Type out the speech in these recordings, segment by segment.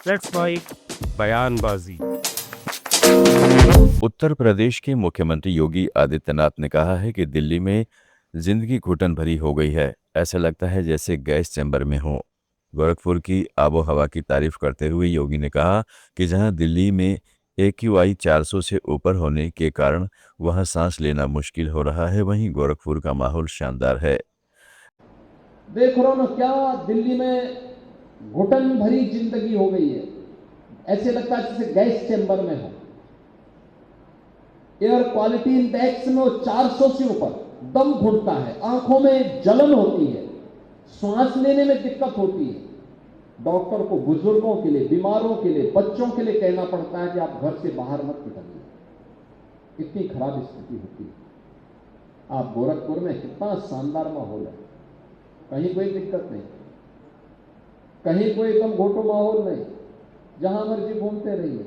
Let's fight बयानबाजी। उत्तर प्रदेश के मुख्यमंत्री योगी आदित्यनाथ ने कहा है कि दिल्ली में जिंदगी घुटन भरी हो गई है। ऐसा लगता है जैसे गैस चैम्बर में हो। गोरखपुर की आबो हवा की तारीफ करते हुए योगी ने कहा कि जहां दिल्ली में AQI 400 से ऊपर होने के कारण वहां सांस लेना मुश्किल हो रहा है, वहीं गोरखपुर का माहौल शानदार है। देख रहे हो ना क्या दिल्ली में घुटन भरी जिंदगी हो गई है। ऐसे लगता है जैसे गैस चैम्बर में हो। एयर क्वालिटी इंडेक्स में 400 से ऊपर दम घुटता है, आंखों में जलन होती है, सांस लेने में दिक्कत होती है। डॉक्टर को बुजुर्गों के लिए, बीमारों के लिए, बच्चों के लिए कहना पड़ता है कि आप घर से बाहर मत निकलिए। इतनी खराब स्थिति होती है। आप गोरखपुर में कितना शानदार माहौल है, कहीं कोई दिक्कत नहीं, कहीं कोई एकदम घोटो माहौल नहीं, जहां मर्जी घूमते रहिए।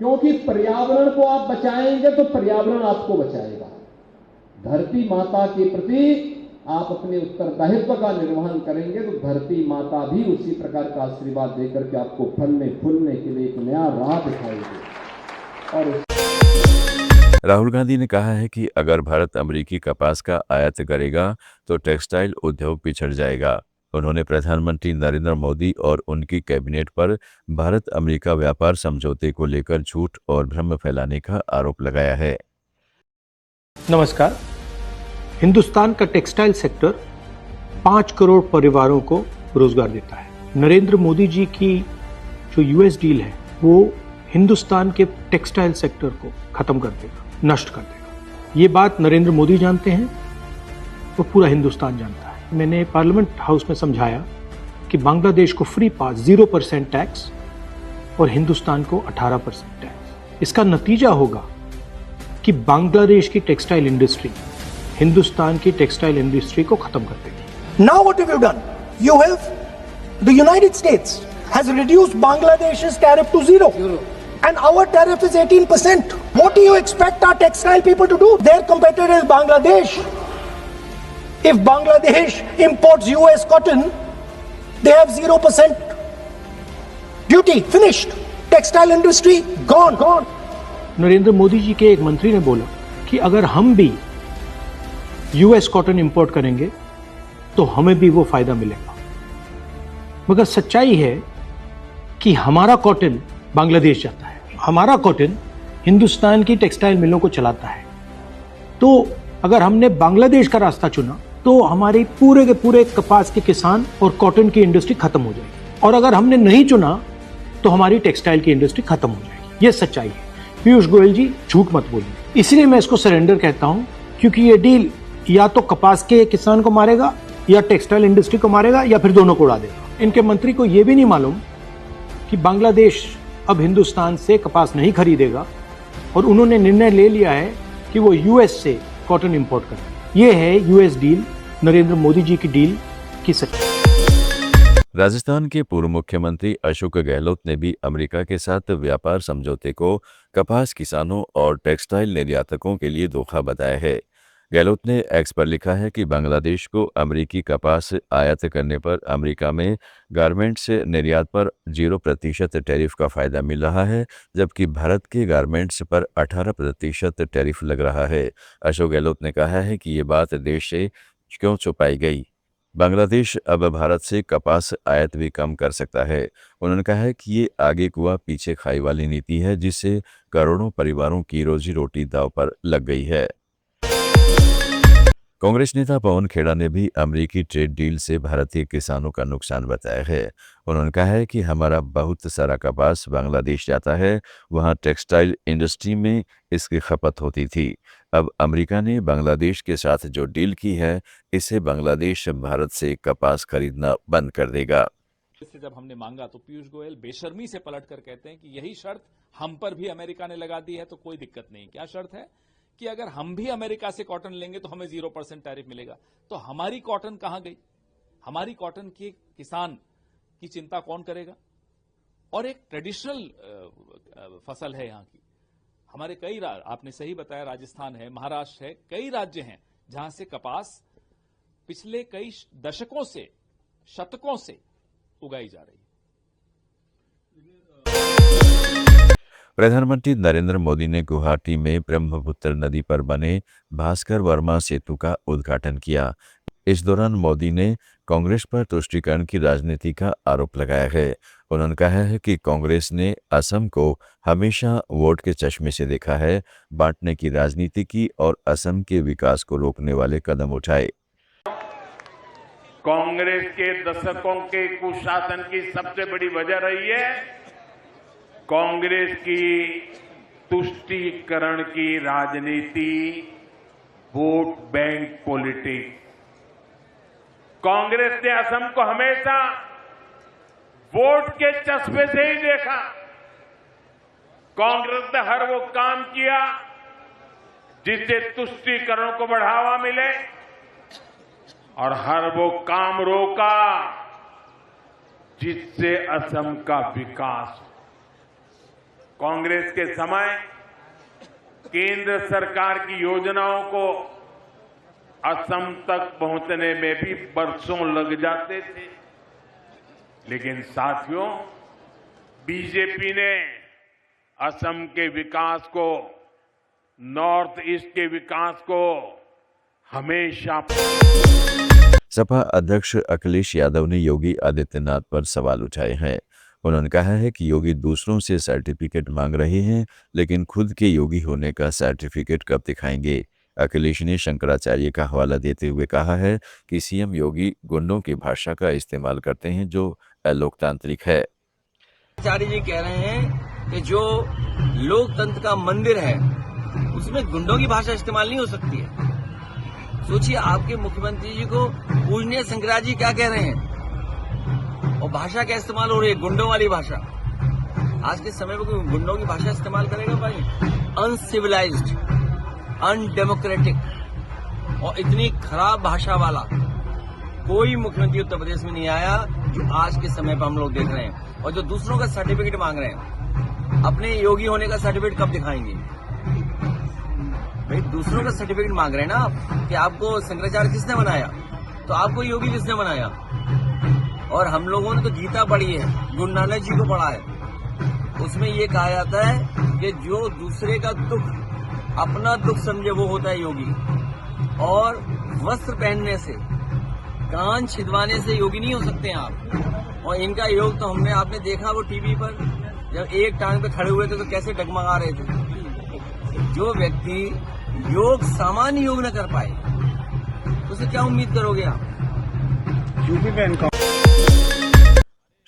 क्योंकि पर्यावरण को आप बचाएंगे तो पर्यावरण आपको बचाएगा। धरती माता के प्रति आप अपने उत्तरदायित्व का निर्वहन करेंगे तो धरती माता भी उसी प्रकार का आशीर्वाद देकर के आपको फलने फूलने के लिए एक नया राह दिखाएगी। और राहुल गांधी ने कहा है कि अगर भारत अमेरिकी कपास का आयात करेगा तो टेक्सटाइल उद्योग पिछड़ जाएगा। उन्होंने प्रधानमंत्री नरेंद्र मोदी और उनकी कैबिनेट पर भारत अमेरिका व्यापार समझौते को लेकर झूठ और भ्रम फैलाने का आरोप लगाया है। नमस्कार। हिंदुस्तान का टेक्सटाइल सेक्टर 5 करोड़ परिवारों को रोजगार देता है। नरेंद्र मोदी जी की जो यूएस डील है वो हिंदुस्तान के टेक्सटाइल सेक्टर को खत्म कर देगा, नष्ट कर देगा। ये बात नरेंद्र मोदी जानते हैं और पूरा हिंदुस्तान जानता है। मैंने पार्लियामेंट हाउस में समझाया कि बांग्लादेश को फ्री पास 0% टैक्स और हिंदुस्तान को 18% टैक्स। इसका नतीजा होगा कि बांग्लादेश की टेक्सटाइल इंडस्ट्री हिंदुस्तान की टेक्सटाइल इंडस्ट्री को खत्म कर देगी। Now what have you done? You have, the United States has reduced Bangladesh's tariff to zero. And our tariff is 18%. What do you expect our textile people to do? Their competitor is Bangladesh. If Bangladesh imports US cotton, they have 0% duty. Finished. Textile industry gone. Narendra Modi ji के एक मंत्री ने बोला कि अगर हम भी US cotton import करेंगे तो हमें भी वो फायदा मिलेगा। मगर सच्चाई है कि हमारा कॉटन बांग्लादेश जाता है, हमारा कॉटन हिंदुस्तान की टेक्सटाइल मिलों को चलाता है। तो अगर हमने बांग्लादेश का रास्ता चुना तो हमारे पूरे के पूरे कपास के किसान और कॉटन की इंडस्ट्री खत्म हो जाएगी, और अगर हमने नहीं चुना तो हमारी टेक्सटाइल की इंडस्ट्री खत्म हो जाएगी। ये सच्चाई है। पीयूष गोयल जी झूठ मत बोलिए। इसलिए मैं इसको सरेंडर कहता हूं, क्योंकि ये डील या तो कपास के किसान को मारेगा या टेक्सटाइल इंडस्ट्री को मारेगा या फिर दोनों को उड़ा देगा। इनके मंत्री को यह भी नहीं मालूम कि बांग्लादेश अब हिंदुस्तान से कपास नहीं खरीदेगा और उन्होंने निर्णय ले लिया है कि वो यूएस से कॉटन इंपोर्ट करें। यह है यूएस डील, नरेंद्र मोदी जी की डील की सच्चाई। राजस्थान के पूर्व मुख्यमंत्री अशोक गहलोत ने भी अमेरिका के साथ व्यापार समझौते को कपास किसानों और टेक्सटाइल निर्यातकों के लिए धोखा बताया है। गहलोत ने एक्स पर लिखा है कि बांग्लादेश को अमेरिकी कपास आयात करने पर अमेरिका में गारमेंट्स निर्यात पर 0% टैरिफ का फायदा मिल रहा है, जबकि भारत के गारमेंट्स पर 18% टैरिफ लग रहा है। अशोक गहलोत ने कहा है कि ये बात देश से क्यों छुपाई गई। बांग्लादेश अब भारत से कपास आयात भी कम कर सकता है। उन्होंने कहा है कि ये आगे कुआ पीछे खाई वाली नीति है, जिससे करोड़ों परिवारों की रोजी रोटी दांव पर लग गई है। कांग्रेस नेता पवन खेड़ा ने भी अमेरिकी ट्रेड डील से भारतीय किसानों का नुकसान बताया है। उन्होंने कहा है कि हमारा बहुत सारा कपास बांग्लादेश जाता है, वहां टेक्सटाइल इंडस्ट्री में इसकी खपत होती थी। अब अमेरिका ने बांग्लादेश के साथ जो डील की है, इससे बांग्लादेश भारत से कपास खरीदना बंद कर देगा। से जब हमने मांगा तो पीयूष गोयल बेशर्मी से पलट कर कहते हैं कि यही शर्त हम पर भी अमेरिका ने लगा दी है तो कोई दिक्कत नहीं। क्या शर्त है? कि अगर हम भी अमेरिका से कॉटन लेंगे तो हमें 0% टैरिफ मिलेगा। तो हमारी कॉटन कहां गई? हमारी कॉटन की किसान की चिंता कौन करेगा? और एक ट्रेडिशनल फसल है यहां की। हमारे कई आपने सही बताया, राजस्थान है, महाराष्ट्र है, कई राज्य हैं जहां से कपास पिछले कई दशकों से, शतकों से उगाई जा रही है। प्रधानमंत्री नरेंद्र मोदी ने गुवाहाटी में ब्रह्मपुत्र नदी पर बने भास्कर वर्मा सेतु का उद्घाटन किया। इस दौरान मोदी ने कांग्रेस पर तुष्टीकरण की राजनीति का आरोप लगाया है। उन्होंने कहा है कि कांग्रेस ने असम को हमेशा वोट के चश्मे से देखा है, बांटने की राजनीति की और असम के विकास को रोकने वाले कदम उठाए। कांग्रेस के दशकों के कुशासन की सबसे बड़ी वजह रही है कांग्रेस की तुष्टीकरण की राजनीति, वोट बैंक पॉलिटिक्स। कांग्रेस ने असम को हमेशा वोट के चश्मे से ही देखा। कांग्रेस ने हर वो काम किया जिससे तुष्टीकरण को बढ़ावा मिले और हर वो काम रोका जिससे असम का विकास हो। कांग्रेस के समय केंद्र सरकार की योजनाओं को असम तक पहुंचने में भी बरसों लग जाते थे, लेकिन साथियों, बीजेपी ने असम के विकास को, नॉर्थ ईस्ट के विकास को हमेशा। सपा अध्यक्ष अखिलेश यादव ने योगी आदित्यनाथ पर सवाल उठाए हैं। उन्होंने कहा है कि योगी दूसरों से सर्टिफिकेट मांग रहे हैं, लेकिन खुद के योगी होने का सर्टिफिकेट कब दिखाएंगे। अखिलेश ने शंकराचार्य का हवाला देते हुए कहा है कि सीएम योगी गुंडों की भाषा का इस्तेमाल करते हैं जो अलोकतांत्रिक है। शंकराचार्य जी कह रहे हैं कि जो लोकतंत्र का मंदिर है उसमें गुंडों की भाषा इस्तेमाल नहीं हो सकती है। सोचिए, आपके मुख्यमंत्री जी को पूजनीय शंकराचार्य जी क्या कह रहे हैं और भाषा क्या इस्तेमाल हो रही है, गुंडों वाली भाषा। आज के समय में कोई गुंडों की भाषा इस्तेमाल करेगा भाई? अनसिविलाइज्ड, अनडेमोक्रेटिक और इतनी खराब भाषा वाला कोई मुख्यमंत्री उत्तर प्रदेश में नहीं आया जो आज के समय पर हम लोग देख रहे हैं। और जो दूसरों का सर्टिफिकेट मांग रहे हैं, अपने योगी होने का सर्टिफिकेट कब दिखाएंगे भाई? दूसरों का सर्टिफिकेट मांग रहे हैं ना आप कि आपको शंकराचार्य किसने बनाया, तो आपको योगी किसने बनाया? और हम लोगों ने तो गीता पढ़ी है, गुरु नानक जी को पढ़ा है। उसमें ये कहा जाता है कि जो दूसरे का दुख अपना दुख समझे वो होता है योगी। और वस्त्र पहनने से, कान छिदवाने से योगी नहीं हो सकते हैं आप। और इनका योग तो आपने देखा वो टीवी पर, जब एक टांग पे खड़े हुए थे तो कैसे डगमगा रहे थे। जो व्यक्ति योग, सामान्य योग न कर पाए, उससे क्या उम्मीद करोगे आप?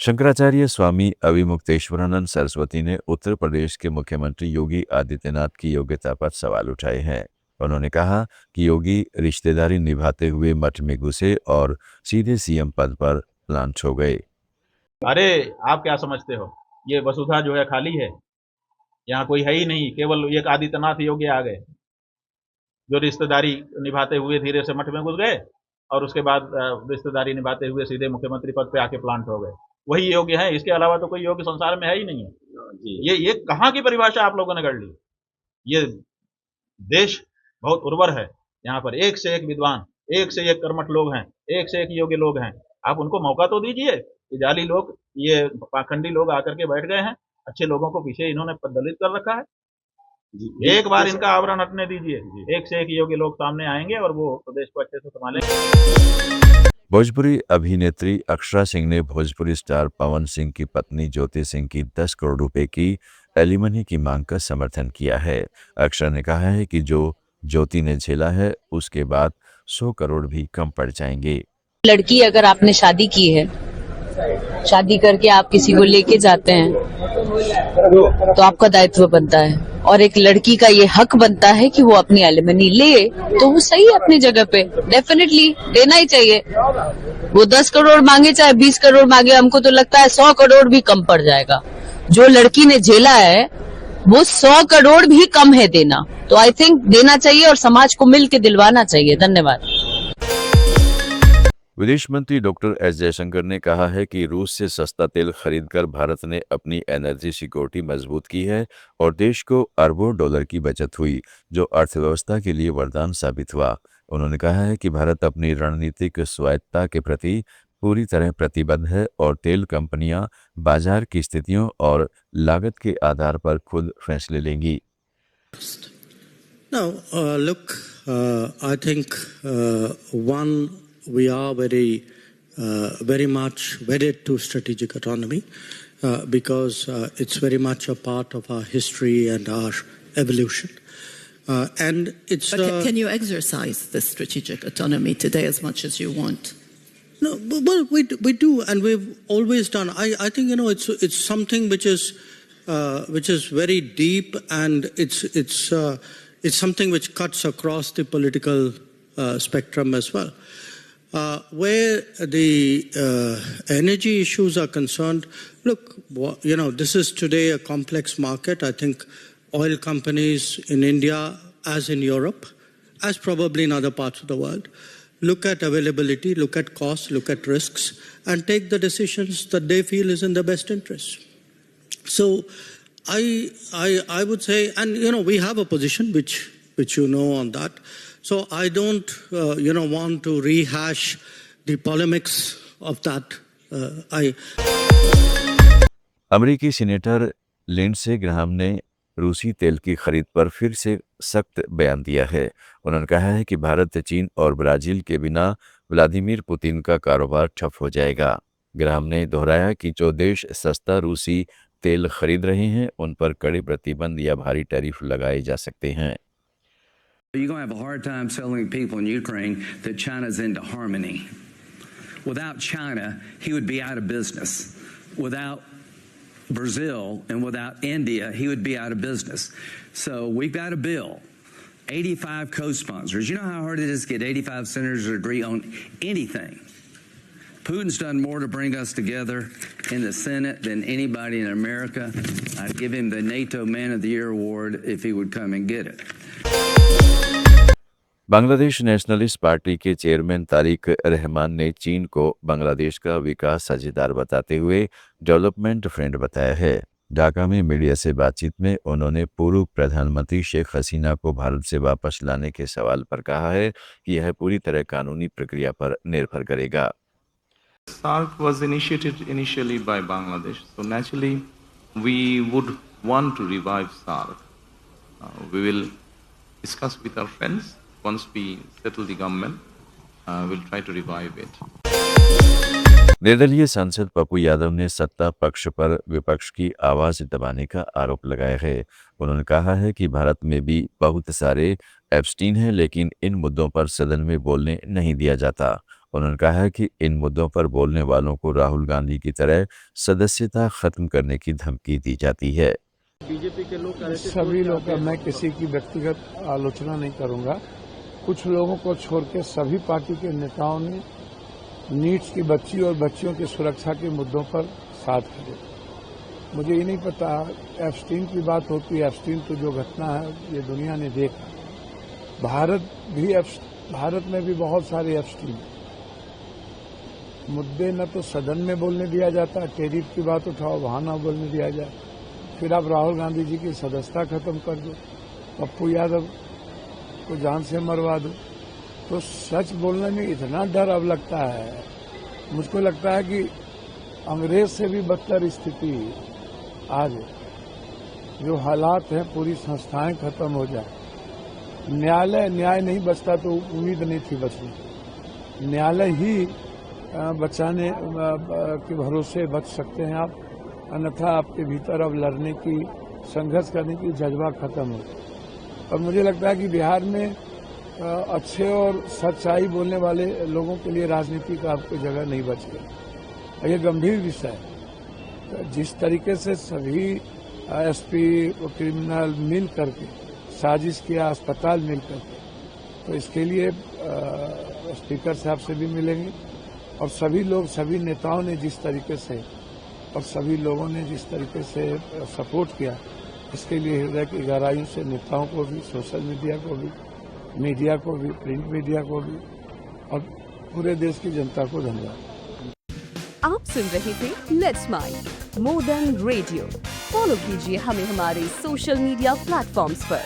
शंकराचार्य स्वामी अविमुक्तेश्वरानंद सरस्वती ने उत्तर प्रदेश के मुख्यमंत्री योगी आदित्यनाथ की योग्यता पर सवाल उठाए हैं। उन्होंने कहा कि योगी रिश्तेदारी निभाते हुए मठ में घुसे और सीधे सीएम पद पर लॉन्च हो गए। अरे आप क्या समझते हो, ये वसुधा जो है खाली है, यहाँ कोई है ही नहीं, केवल एक आदित्यनाथ योगी आ गए जो रिश्तेदारी निभाते हुए धीरे से मठ में घुस गए और उसके बाद रिश्तेदारी निभाते हुए सीधे मुख्यमंत्री पद पे आके प्लांट हो गए। वही योग्य है, इसके अलावा तो कोई योग्य संसार में है ही नहीं है। ये कहाँ की परिभाषा आप लोगों ने कर ली? ये देश बहुत उर्वर है, यहाँ पर एक से एक विद्वान, एक से एक कर्मठ लोग हैं, एक से एक योग्य लोग हैं। आप उनको मौका तो दीजिए। ये जाली लोग, ये पाखंडी लोग आकर के बैठ गए हैं, अच्छे लोगों को पीछे इन्होंने दलित कर रखा है। एक बार इनका आवरण हटने दीजिए, एक से एक योग्य लोग सामने आएंगे और वो प्रदेश को अच्छे से संभालेंगे। भोजपुरी अभिनेत्री अक्षरा सिंह ने भोजपुरी स्टार पवन सिंह की पत्नी ज्योति सिंह की 10 करोड़ रुपए की एलिमनी की मांग का समर्थन किया है। अक्षरा ने कहा है कि जो ज्योति ने झेला है उसके बाद 100 करोड़ भी कम पड़ जाएंगे। लड़की, अगर आपने शादी की है, शादी करके आप किसी को लेके जाते हैं तो आपका दायित्व बनता है और एक लड़की का ये हक बनता है कि वो अपनी एलिमनी ले, तो वो सही है अपनी जगह पे, डेफिनेटली देना ही चाहिए। वो 10 करोड़ मांगे चाहे 20 करोड़ मांगे, हमको तो लगता है 100 करोड़ भी कम पड़ जाएगा। जो लड़की ने झेला है वो 100 करोड़ भी कम है देना, तो आई थिंक देना चाहिए और समाज को मिल के दिलवाना चाहिए। धन्यवाद। विदेश मंत्री डॉक्टर एस जयशंकर ने कहा है कि रूस से सस्ता तेल खरीदकर भारत ने अपनी एनर्जी सिक्योरिटी मजबूत की है और देश को अरबों डॉलर की बचत हुई, जो अर्थव्यवस्था के लिए वरदान साबित हुआ। उन्होंने कहा है कि भारत अपनी रणनीतिक स्वायत्तता के प्रति पूरी तरह प्रतिबद्ध है और तेल कंपनियां बाजार की स्थितियों और लागत के आधार पर खुद फैसले लेंगी। Now, look, I think one, we are very much wedded to strategic autonomy because it's very much a part of our history and our evolution. And it's. But can you exercise this strategic autonomy today as much as you want? No, well, we do, and we've always done. I think it's something which is very deep, and it's something which cuts across the political spectrum as well. Where the energy issues are concerned, look, this is today a complex market. I think oil companies in India, as in Europe, as probably in other parts of the world, look at availability, look at costs, look at risks, and take the decisions that they feel is in their best interest. So I would say, and we have a position which on that. So I don't want to rehash the polemics of that. अमेरिकी senator Lindsey Graham ने रूसी तेल की खरीद पर फिर से सख्त बयान दिया है। उन्होंने कहा है कि भारत, चीन और ब्राजील के बिना व्लादिमीर पुतिन का कारोबार ठप हो जाएगा। ग्राहम ने दोहराया कि जो देश सस्ता रूसी तेल खरीद रहे हैं उन पर कड़े प्रतिबंध या भारी टैरिफ लगाए जा सकते हैं। You're going to have a hard time telling people in Ukraine that China's into harmony. Without China, he would be out of business. Without Brazil and without India, he would be out of business. So we've got a bill, 85 co-sponsors. You know how hard it is to get 85 senators to agree on anything? Putin's done more to bring us together in the Senate than anybody in America. I'd give him the NATO Man of the Year award if he would come and get it. Bangladesh nationalist party के chairman Tariq Rahman ने चीन को बांग्लादेश का विकास साझेदार बताते हुए development friend बताया है। ढाका में मीडिया से बातचीत में उन्होंने पूर्व प्रधानमंत्री शेख हसीना को भारत से वापस लाने के सवाल पर कहा है कि यह पूरी तरह कानूनी प्रक्रिया पर निर्भर करेगा। SAARC was initiated initially by Bangladesh, so naturally we would want to revive SAARC. We will discuss with our friends. Once we settle the government, we'll try to revive it. निर्दलीय सांसद पप्पू यादव ने सत्ता पक्ष पर विपक्ष की आवाज दबाने का आरोप लगाया है। उन्होंने कहा है कि भारत में भी बहुत सारे एप्स्टीन हैं, लेकिन इन मुद्दों पर सदन में बोलने नहीं दिया जाता। उन्होंने कहा है कि इन मुद्दों पर बोलने वालों को राहुल गांधी की तरह सदस्यता खत्म करने की धमकी दी जाती है। बीजेपी के लोग सभी लोग, मैं किसी की व्यक्तिगत आलोचना नहीं करूंगा। कुछ लोगों को छोड़ के सभी पार्टी के नेताओं ने नीट्स की बच्ची और बच्चियों की सुरक्षा के मुद्दों पर साथ खड़े। मुझे ये नहीं पता एप्स्टीन की बात होती है। एप्स्टीन तो जो घटना है ये दुनिया ने देखा। भारत में भी बहुत सारे एप्स्टीन मुद्दे न तो सदन में बोलने दिया जाता, टेरिफ की बात उठाओ वहां ना बोलने दिया जाए, फिर आप राहुल गांधी जी की सदस्यता खत्म कर दो, पप्पू यादव को जान से मरवा दो। तो सच बोलने में इतना डर अब लगता है, मुझको लगता है कि अंग्रेज से भी बदतर स्थिति आज जो हालात हैं, पूरी संस्थाएं खत्म हो जाए, न्याय नहीं बचता तो उम्मीद नहीं थी बचने। न्यायालय ही बचाने के भरोसे बच सकते हैं आप, अन्यथा आपके भीतर अब लड़ने की, संघर्ष करने की जज्बा खत्म हो। और मुझे लगता है कि बिहार में अच्छे और सच्चाई बोलने वाले लोगों के लिए राजनीति का आपको जगह नहीं बच गई। ये गंभीर विषय है। जिस तरीके से सभी एसपी क्रिमिनल मिल करके साजिश किया, अस्पताल मिल करके, तो इसके लिए स्पीकर साहब से भी मिलेंगे और सभी लोग, सभी नेताओं ने जिस तरीके से और सभी लोगों ने जिस तरीके से सपोर्ट किया, इसके लिए हृदय की गहराइयों से नेताओं को भी, सोशल मीडिया को भी, मीडिया को भी, प्रिंट मीडिया को भी और पूरे देश की जनता को धन्यवाद। आप सुन रहे थे let's smile more than radio. Follow कीजिए हमें हमारे सोशल मीडिया प्लेटफॉर्म्स पर।